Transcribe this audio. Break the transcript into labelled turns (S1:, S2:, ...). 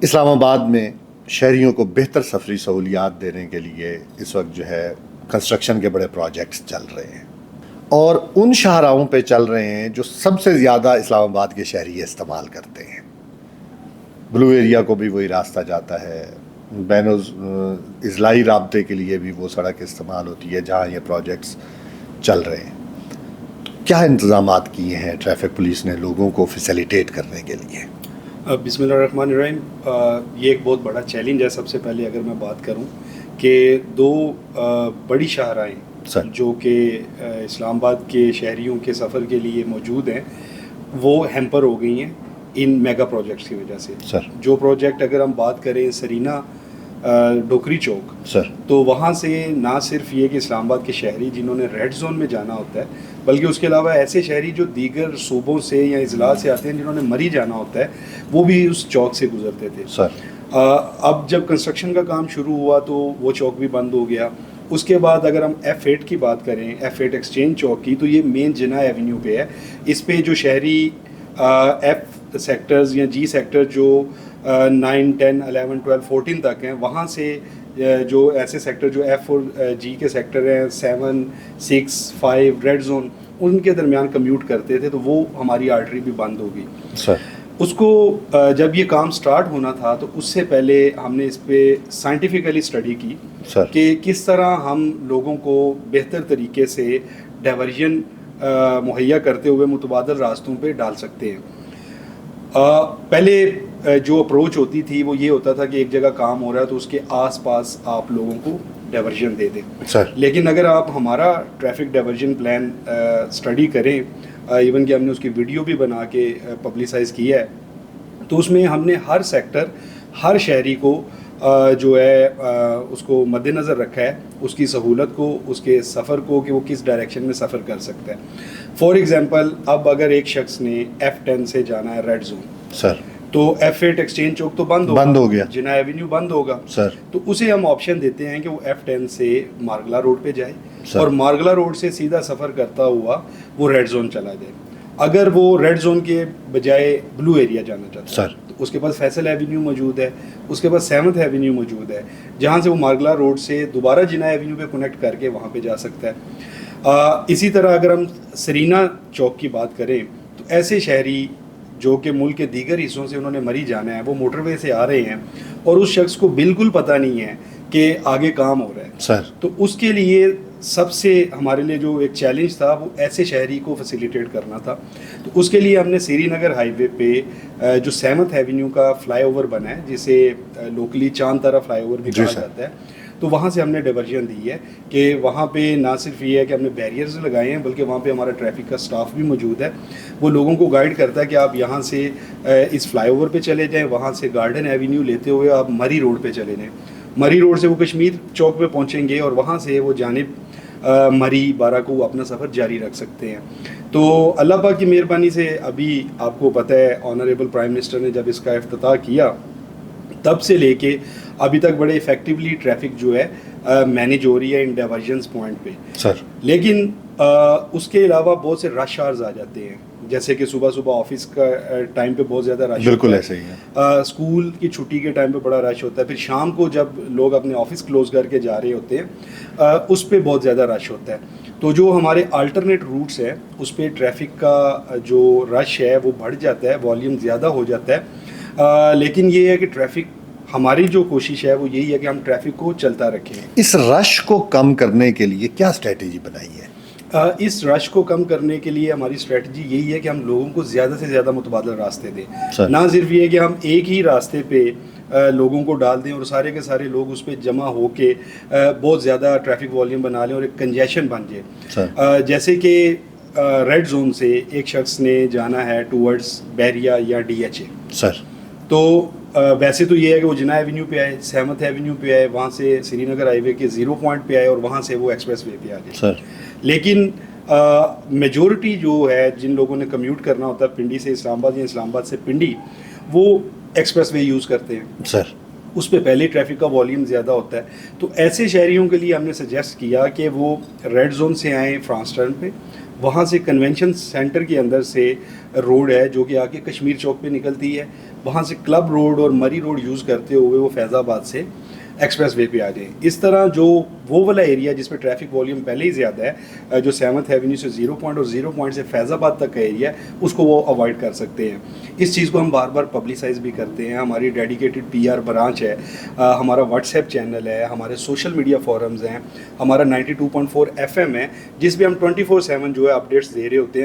S1: اسلام آباد میں شہریوں کو بہتر سفری سہولیات دینے کے لیے اس وقت جو ہے کنسٹرکشن کے بڑے پروجیکٹس چل رہے ہیں، اور ان شاہراہوں پہ چل رہے ہیں جو سب سے زیادہ اسلام آباد کے شہری استعمال کرتے ہیں۔ بلو ایریا کو بھی وہی راستہ جاتا ہے، بین اضلاعی رابطے کے لیے بھی وہ سڑک استعمال ہوتی ہے جہاں یہ پروجیکٹس چل رہے ہیں۔ کیا انتظامات کیے ہیں ٹریفک پولیس نے لوگوں کو فیسیلیٹیٹ کرنے کے لیے؟
S2: بسم اللہ الرحمن الرحیم۔ یہ ایک بہت بڑا چیلنج ہے۔ سب سے پہلے اگر میں بات کروں کہ دو بڑی شاہراہیں جو کہ اسلام آباد کے شہریوں کے سفر کے لیے موجود ہیں وہ ہیمپر ہو گئی ہیں ان میگا پروجیکٹس کی وجہ سے۔ جو پروجیکٹ اگر ہم بات کریں سرینا ڈوکری چوک، تو وہاں سے نہ صرف یہ کہ اسلام آباد کے شہری جنہوں نے ریڈ زون میں جانا ہوتا ہے، بلکہ اس کے علاوہ ایسے شہری جو دیگر صوبوں سے یا اضلاع سے آتے ہیں جنہوں نے مری جانا ہوتا ہے، وہ بھی اس چوک سے گزرتے تھے۔ اب جب کنسٹرکشن کا کام شروع ہوا تو وہ چوک بھی بند ہو گیا۔ اس کے بعد اگر ہم F8 کی بات کریں، F8 ایکسچینج چوک کی، تو یہ مین جناح ایونیو پہ ہے۔ اس پہ جو شہری F سیکٹرز یا G سیکٹر جو 9, 10, 11, 12, 14 تک ہیں، وہاں سے جو ایسے سیکٹر جو F اور G کے سیکٹر ہیں 7, 6, 5 ریڈ زون، ان کے درمیان کمیوٹ کرتے تھے، تو وہ ہماری آرٹری بھی بند ہو گئی۔ اس کو جب یہ کام سٹارٹ ہونا تھا تو اس سے پہلے ہم نے اس پہ سائنٹیفکلی اسٹڈی کی کہ کس طرح ہم لوگوں کو بہتر طریقے سے ڈائیورژن مہیا کرتے ہوئے متبادل راستوں پہ ڈال سکتے ہیں۔ پہلے جو اپروچ ہوتی تھی وہ یہ ہوتا تھا کہ ایک جگہ کام ہو رہا ہے تو اس کے آس پاس آپ لوگوں کو ڈائیورژن دے دیں، لیکن اگر آپ ہمارا ٹریفک ڈائیورژن پلان اسٹڈی کریں، ایون کہ ہم نے اس کی ویڈیو بھی بنا کے پبلسائز کیا ہے، تو اس میں ہم نے ہر سیکٹر، ہر شہری کو جو ہے اس کو مد نظر رکھا ہے، اس کی سہولت کو، اس کے سفر کو کہ وہ کس ڈائریکشن میں سفر کر سکتا ہے۔ فار ایگزامپل، اب اگر ایک شخص نے F10 سے جانا ہے ریڈ زون، تو F8 ایکسچینج چوک تو بند ہو گیا، جناح ایونیو بند ہوگا، تو اسے ہم آپشن دیتے ہیں کہ وہ F10 سے مارگلا روڈ پہ جائے اور مارگلا روڈ سے سیدھا سفر کرتا ہوا وہ ریڈ زون چلا جائے۔ اگر وہ ریڈ زون کے بجائے بلو ایریا جانا چاہتا ہے تو اس کے پاس فیصل ایونیو موجود ہے، اس کے پاس 7th ایونیو موجود ہے، جہاں سے وہ مارگلا روڈ سے دوبارہ جناح ایونیو پہ کنیکٹ کر کے وہاں پہ جا سکتا ہے۔ اسی طرح اگر ہم سرینا چوک کی بات کریں تو ایسے شہری جو کہ ملک کے دیگر حصوں سے انہوں نے مری جانا ہے، وہ موٹر وے سے آ رہے ہیں اور اس شخص کو بالکل پتہ نہیں ہے کہ آگے کام ہو رہا ہے، تو اس کے لیے سب سے ہمارے لیے جو ایک چیلنج تھا وہ ایسے شہری کو فیسیلیٹیٹ کرنا تھا۔ تو اس کے لیے ہم نے سری نگر ہائی وے پہ جو 7th ایونیو کا فلائی اوور بنا ہے، جسے لوکلی چاند طرح فلائی اوور بھی کہا جاتا ہے، تو وہاں سے ہم نے ڈائیورژن دی ہے کہ وہاں پہ نہ صرف یہ ہے کہ ہم نے بیریئرز لگائے ہیں، بلکہ وہاں پہ ہمارا ٹریفک کا سٹاف بھی موجود ہے۔ وہ لوگوں کو گائیڈ کرتا ہے کہ آپ یہاں سے اس فلائی اوور پہ چلے جائیں، وہاں سے گارڈن ایونیو لیتے ہوئے آپ مری روڈ پہ چلے جائیں، مری روڈ سے وہ کشمیر چوک پہ پہنچیں گے اور وہاں سے وہ جانب مری بارہ کو وہ اپنا سفر جاری رکھ سکتے ہیں۔ تو اللہ پاک کی مہربانی سے ابھی آپ کو پتہ ہے آنریبل پرائم منسٹر نے جب اس کا افتتاح کیا تب سے لے کے ابھی تک بڑے ایفیکٹولی ٹریفک جو ہے مینیج ہو رہی ہے ان ڈائیورژنس پوائنٹ پہ۔ لیکن اس کے علاوہ بہت سے رش آورز آ جاتے ہیں، جیسے کہ صبح آفس کا ٹائم پہ بہت زیادہ رش، بالکل ایسے ہی ہے، اسکول کی چھٹی کے ٹائم پہ بڑا رش ہوتا ہے، پھر شام کو جب لوگ اپنے آفس کلوز کر کے جا رہے ہوتے ہیں اس پہ بہت زیادہ رش ہوتا ہے۔ تو جو ہمارے آلٹرنیٹ روٹس ہیں اس پہ ٹریفک کا جو رش ہے وہ بڑھ جاتا ہے، والیوم زیادہ ہو جاتا ہے، لیکن یہ ہے کہ ٹریفک، ہماری جو کوشش ہے وہ یہی ہے کہ ہم ٹریفک کو چلتا رکھیں۔
S1: اس رش کو کم کرنے کے لیے کیا اسٹریٹجی بنائی ہے؟
S2: اس رش کو کم کرنے کے لیے ہماری اسٹریٹجی یہی ہے کہ ہم لوگوں کو زیادہ سے زیادہ متبادل راستے دیں، نہ صرف یہ کہ ہم ایک ہی راستے پہ لوگوں کو ڈال دیں اور سارے کے سارے لوگ اس پہ جمع ہو کے بہت زیادہ ٹریفک والیوم بنا لیں اور ایک کنجیشن بن جائے۔ جیسے کہ ریڈ زون سے ایک شخص نے جانا ہے ٹورڈز بحریہ یا DHA، تو ویسے تو یہ ہے کہ وہ جناح ایونیو پہ آئے، 7th ایونیو پہ آئے، وہاں سے سری نگر ہائی وے کے 0 پوائنٹ پہ آئے اور وہاں سے وہ ایکسپریس وے پہ آ جائے۔ لیکن میجورٹی جو ہے جن لوگوں نے کمیوٹ کرنا ہوتا ہے پنڈی سے اسلام آباد یا اسلام آباد سے پنڈی، وہ ایکسپریس وے یوز کرتے ہیں، اس پہ پہلے ٹریفک کا والیوم زیادہ ہوتا ہے۔ تو ایسے شہریوں کے لیے ہم نے سجیسٹ کیا کہ وہ ریڈ زون سے آئیں فرانس ٹرن پہ، وہاں سے کنونشن سینٹر کے اندر سے روڈ ہے جو کہ آ کے کشمیر چوک پہ نکلتی ہے، وہاں سے کلب روڈ اور مری روڈ یوز کرتے ہوئے وہ فیض آباد سے ایکسپریس وے پہ آ جائیں. اس طرح جو وہ والا ایریا جس پہ ٹریفک والیوم پہلے ہی زیادہ ہے، جو 7th ایونیو سے 0 پوائنٹ اور 0 پوائنٹ سے فیض آباد تک کا ایریا ہے، اس کو وہ اوائڈ کر سکتے ہیں. اس چیز کو ہم بار بار پبلسائز بھی کرتے ہیں. ہماری ڈیڈیکیٹڈ PR برانچ ہے، ہمارا واٹس ایپ چینل ہے، ہمارے سوشل میڈیا فورمز ہیں، ہمارا 92.4 FM ہے جس پہ ہم 24/7 جو ہے اپڈیٹس دے رہے ہوتے ہیں.